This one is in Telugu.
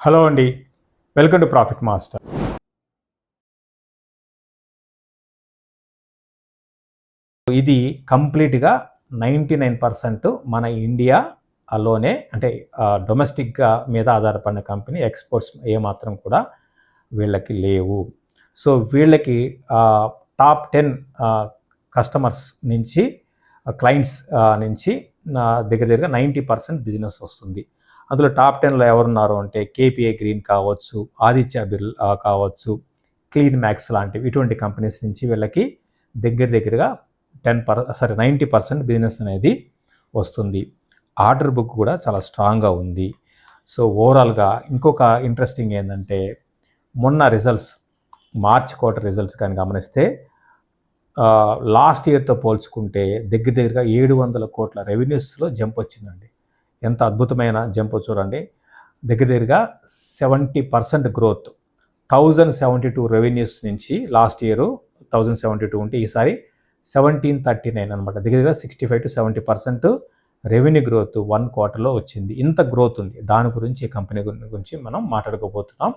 హలో అండి, వెల్కమ్ టు ప్రాఫిట్ మాస్టర్. ఇది కంప్లీట్గా 99% మన ఇండియాలోనే అంటే డొమెస్టిక్గా మీద ఆధారపడిన కంపెనీ. ఎక్స్పోర్ట్స్ ఏమాత్రం కూడా వీళ్ళకి లేవు. సో వీళ్ళకి టాప్ 10 కస్టమర్స్ నుంచి క్లయింట్స్ నుంచి దగ్గర 90% బిజినెస్ వస్తుంది. అందులో టాప్ 10లో ఎవరున్నారు అంటే కేపీఐ గ్రీన్ కావచ్చు, ఆదిత్య బిర్లా కావచ్చు, క్లీన్ మ్యాక్స్ లాంటివి ఇటువంటి కంపెనీస్ నుంచి వీళ్ళకి దగ్గరగా 90% బిజినెస్ అనేది వస్తుంది. ఆర్డర్ బుక్ కూడా చాలా స్ట్రాంగ్గా ఉంది. సో ఓవరాల్గా ఇంకొక ఇంట్రెస్టింగ్ ఏంటంటే మొన్న రిజల్ట్స్, మార్చ్ క్వార్టర్ రిజల్ట్స్ కానీ గమనిస్తే లాస్ట్ ఇయర్తో పోల్చుకుంటే దగ్గరగా 700 కోట్ల రెవెన్యూస్లో జంప్ వచ్చిందండి. ఎంత అద్భుతమైన జంప్ చూడండి. దగ్గరగా 70% గ్రోత్. 1072 రెవెన్యూస్ నుంచి లాస్ట్ ఇయర్ 1072 ఉంటే ఈసారి 1739 అనమాట. దగ్గరగా 65 to 70% రెవెన్యూ గ్రోత్ 1 క్వార్టర్లో వచ్చింది. ఇంత గ్రోత్ ఉంది. దాని గురించి కంపెనీ గురించి మనం మాట్లాడుకోబోతున్నాం.